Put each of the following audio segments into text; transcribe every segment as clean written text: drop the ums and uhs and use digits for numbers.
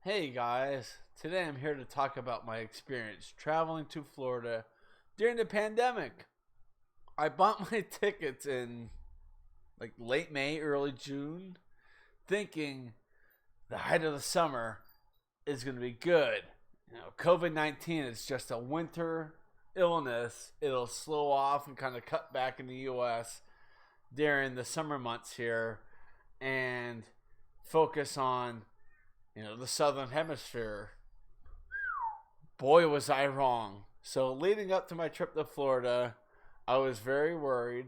Hey guys, today I'm here to talk about my experience traveling to Florida during the pandemic. I bought my tickets in like late May, early June, thinking the height of the summer is going to be good. COVID 19 is just a winter illness. It'll slow off and kind of cut back in the US during the summer months here and focus on the southern hemisphere. Boy, was I wrong. So, leading up to my trip to Florida, I was very worried.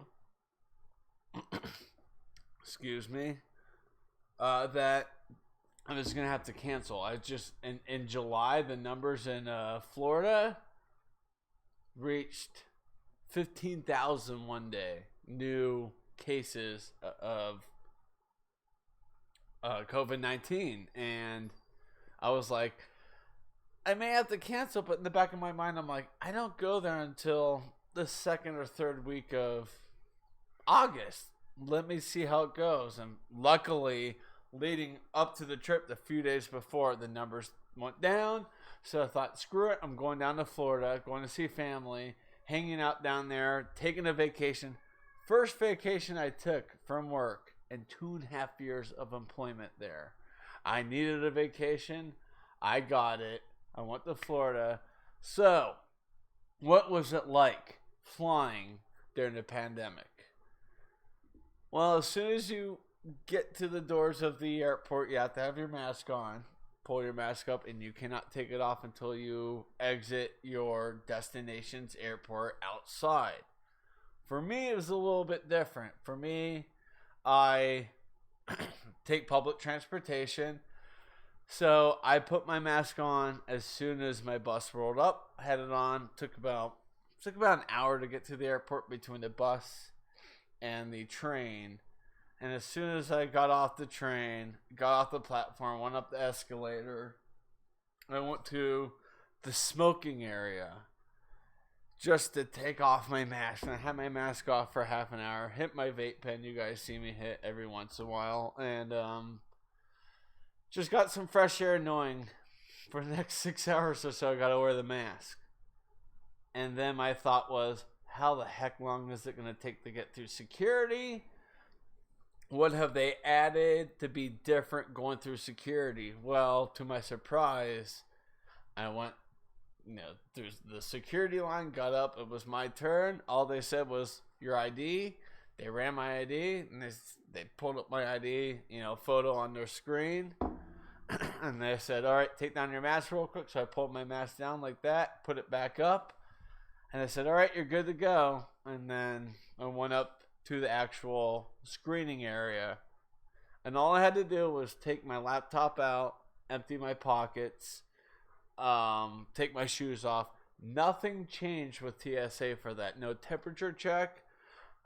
Excuse me. That I was going to have to cancel. In July, the numbers in Florida reached 15,000 one day. New cases of COVID 19. And I was like, I may have to cancel, but in the back of my mind, I'm like, I don't go there until the second or third week of August. Let me see how it goes. And luckily, leading up to the trip, the few days before, the numbers went down. So I thought, screw it. I'm going down to Florida, going to see family, hanging out down there, taking a vacation. First vacation I took from work in 2.5 years of employment there. I needed a vacation. I got it. I went to Florida. So, what was it like flying during the pandemic? Well, as soon as you get to the doors of the airport, you have to have your mask on. Pull your mask up, and you cannot take it off until you exit your destination's airport outside. For me, it was a little bit different. For me, I take public transportation. So I put my mask on as soon as my bus rolled up, had it on. Took about an hour to get to the airport between the bus and the train. And as soon as I got off the train, got off the platform, went up the escalator, I went to the smoking area just to take off my mask. And I had my mask off for half an hour, hit my vape pen. You guys see me hit every once in a while. And just got some fresh air, knowing for the next 6 hours or so I got to wear the mask. And then my thought was, how the heck long is it going to take to get through security? What have they added to be different going through security? Well, to my surprise, I went through the security line, got up, it was my turn. All they said was, your ID. They ran my ID, and they pulled up my ID, photo on their screen. And they said, all right, take down your mask real quick. So I pulled my mask down like that, put it back up. And they said, all right, you're good to go. And then I went up to the actual screening area. And all I had to do was take my laptop out, empty my pockets, take my shoes off. Nothing changed with TSA for that. No temperature check,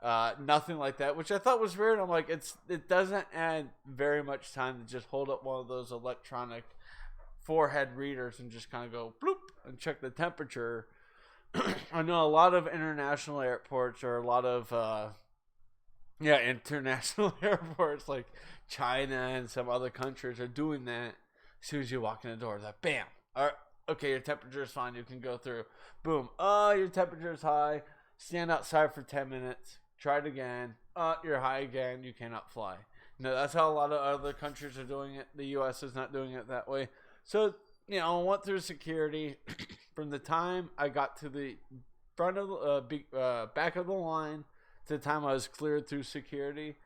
nothing like that, which I thought was weird. I'm like, it doesn't add very much time to just hold up one of those electronic forehead readers and just kind of go bloop and check the temperature. I know a lot of international airports, or a lot of international airports like China and some other countries are doing that. As soon as you walk in the door, it's like, bam. All right, okay, your temperature is fine. You can go through. Boom. Oh, your temperature is high. Stand outside for 10 minutes. Try it again. You're high again. You cannot fly. No, that's how a lot of other countries are doing it. The U.S. is not doing it that way. So, I went through security. From the time I got to the front of the back of the line to the time I was cleared through security,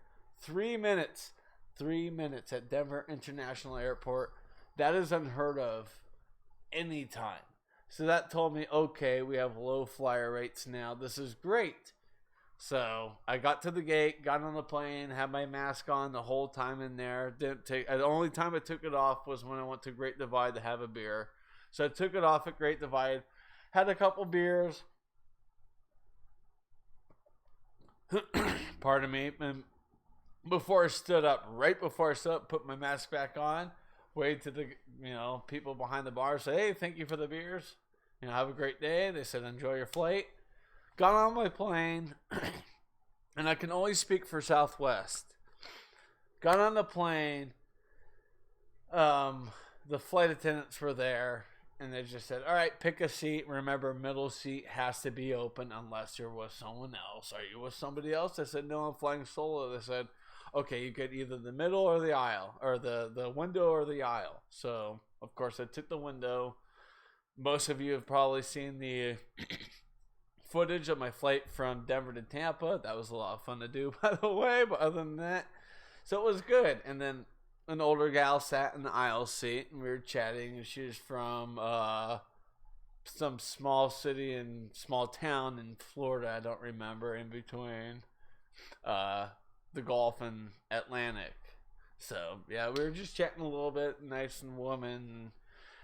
3 minutes. 3 minutes at Denver International Airport. That is unheard of anytime. So that told me, okay, we have low flyer rates now. This is great. So I got to the gate, got on the plane, had my mask on the whole time in there. The only time I took it off was when I went to Great Divide to have a beer. So I took it off at Great Divide, had a couple beers. Pardon me. And right before I stood up, put my mask back on, waved to the people behind the bar, say, hey, thank you for the beers. Have a great day. They said, enjoy your flight. Got on my plane, and I can only speak for Southwest. Got on the plane. the flight attendants were there, and they just said, "All right, pick a seat. Remember, middle seat has to be open unless you're with someone else. Are you with somebody else?" I said, "No, I'm flying solo." They said, "Okay, you get either the middle or the aisle, or the window or the aisle." So, of course, I took the window. Most of you have probably seen the footage of my flight from Denver to Tampa. That was a lot of fun to do, by the way. But other than that, so it was good. And then an older gal sat in the aisle seat, and we were chatting. And she was from some small city and small town in Florida. I don't remember, in between the Gulf and Atlantic. So yeah, we were just chatting a little bit, nice and woman. And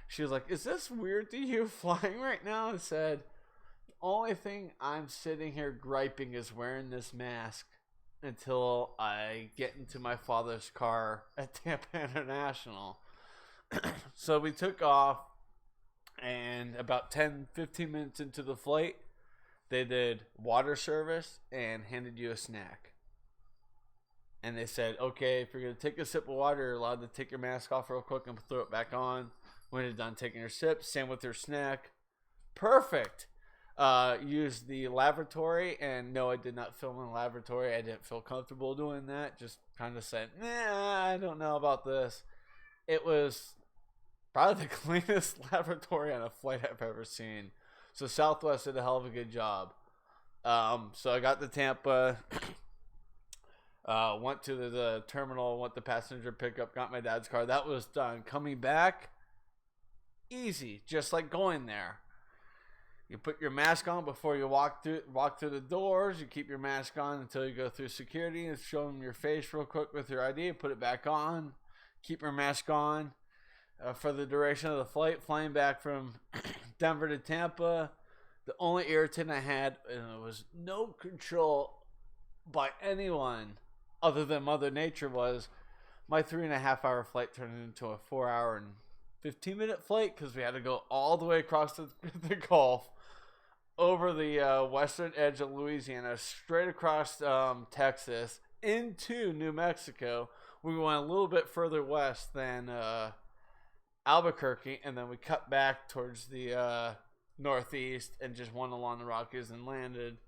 she was like, "Is this weird to you flying right now?" I said, "The only thing I'm sitting here griping is wearing this mask until I get into my father's car at Tampa International." So we took off, and about 10-15 minutes into the flight, they did water service and handed you a snack. And they said, "Okay, if you're going to take a sip of water, you're allowed to take your mask off real quick and throw it back on when you're done taking your sip. Same with your snack." Perfect. Used the lavatory, and no, I did not film in the lavatory. I didn't feel comfortable doing that. Just kind of said, "Nah, I don't know about this." It was probably the cleanest lavatory on a flight I've ever seen. So Southwest did a hell of a good job. So I got to Tampa. Went to the terminal, went to passenger pickup, got my dad's car. That was done. Coming back, easy, just like going there. You put your mask on before you walk through the doors. You keep your mask on until you go through security and show them your face real quick with your ID. Put it back on. Keep your mask on for the duration of the flight. Flying back from Denver to Tampa, the only irritant I had, and it was no control by anyone other than Mother Nature, was my 3.5 hour flight turned into a 4 hour and 15-minute flight because we had to go all the way across the Gulf, over the western edge of Louisiana, straight across Texas into New Mexico. We went a little bit further west than Albuquerque, and then we cut back towards the northeast and just went along the Rockies and landed.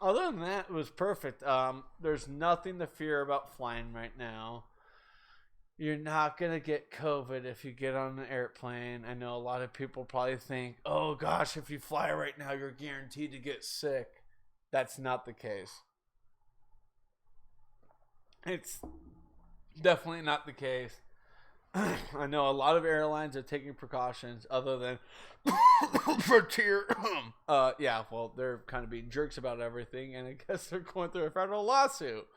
Other than that, it was perfect. There's nothing to fear about flying right now. You're not going to get COVID if you get on an airplane. I know a lot of people probably think, "Oh gosh, if you fly right now, you're guaranteed to get sick." That's not the case. It's definitely not the case. I know a lot of airlines are taking precautions other than Frontier. Yeah, well, they're kind of being jerks about everything, and I guess they're going through a federal lawsuit.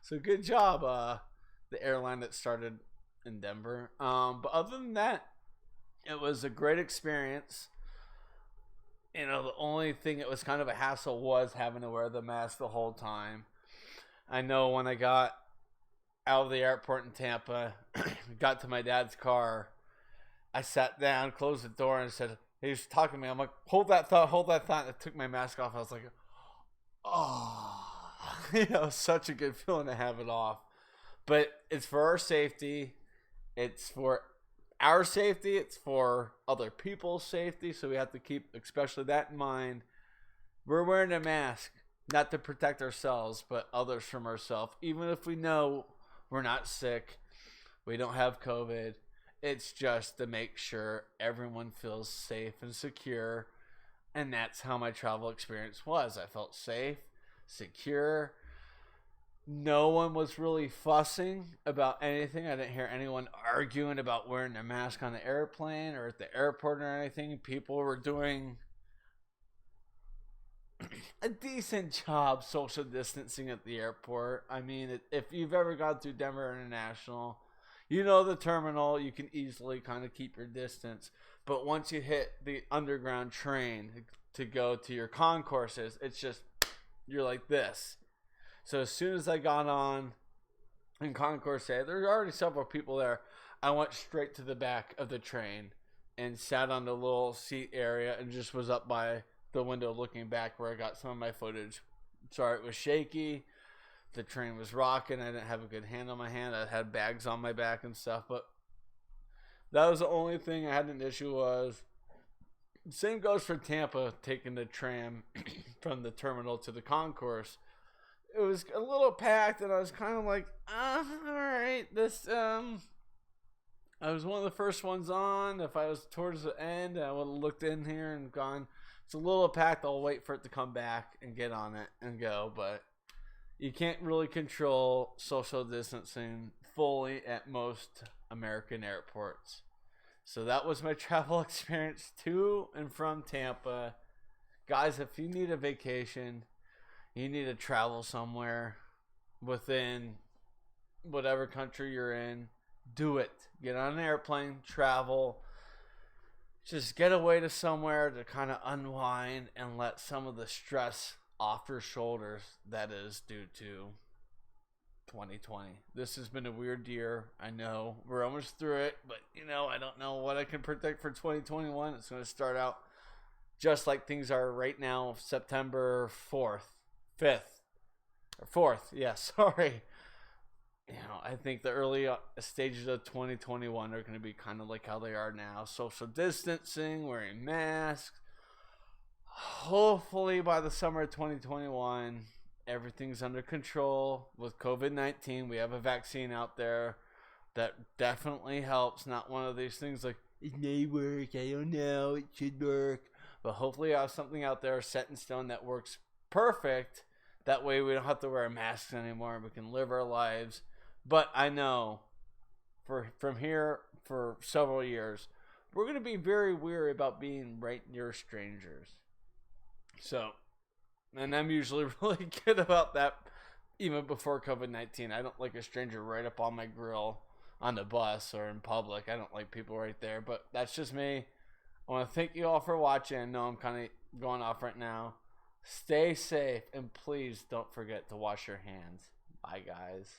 So good job, the airline that started in Denver. But other than that, it was a great experience. You know, the only thing that was kind of a hassle was having to wear the mask the whole time. I know when I got out of the airport in Tampa, got to my dad's car, I sat down, closed the door, and said, he was talking to me. I'm like, hold that thought. And I took my mask off. I was like, oh, such a good feeling to have it off. But it's for our safety. It's for our safety. It's for other people's safety. So we have to keep especially that in mind. We're wearing a mask, not to protect ourselves, but others from ourselves. Even if we know we're not sick, we don't have COVID, it's just to make sure everyone feels safe and secure. And that's how my travel experience was. I felt safe, secure. No one was really fussing about anything. I didn't hear anyone arguing about wearing a mask on the airplane or at the airport or anything. People were doing a decent job social distancing at the airport. I mean, if you've ever gone through Denver International, you know the terminal, you can easily kind of keep your distance. But once you hit the underground train to go to your concourses, it's just, you're like this. So as soon as I got on in Concourse A, there were already several people there. I went straight to the back of the train and sat on the little seat area and just was up by the window looking back where I got some of my footage. Sorry, it was shaky. The train was rocking. I didn't have a good hand on my hand. I had bags on my back and stuff. But That was the only thing I had an issue was. Same goes for Tampa, taking the tram from the terminal to the concourse. It was a little packed, and I was kind of like, all right, this, I was one of the first ones on. If I was towards the end, I would have looked in here and gone, it's a little packed, I'll wait for it to come back and get on it and go, but you can't really control social distancing fully at most American airports. So that was my travel experience to and from Tampa. Guys, if you need a vacation, you need to travel somewhere within whatever country you're in, do it. Get on an airplane, travel. Just get away to somewhere to kind of unwind and let some of the stress off your shoulders that is due to 2020. This has been a weird year. I know we're almost through it, but I don't know what I can predict for 2021. It's going to start out just like things are right now, September 4th, 5th, or 4th. Yeah, sorry. I think the early stages of 2021 are going to be kind of like how they are now. Social distancing, wearing masks. Hopefully by the summer of 2021, everything's under control with COVID-19. We have a vaccine out there that definitely helps. Not one of these things like, it may work, I don't know, it should work. But hopefully I have something out there set in stone that works perfect. That way we don't have to wear masks anymore. We can live our lives. But I know from here for several years, we're going to be very weary about being right near strangers. So, and I'm usually really good about that even before COVID-19. I don't like a stranger right up on my grill on the bus or in public. I don't like people right there. But that's just me. I want to thank you all for watching. I know I'm kind of going off right now. Stay safe, and please don't forget to wash your hands. Bye, guys.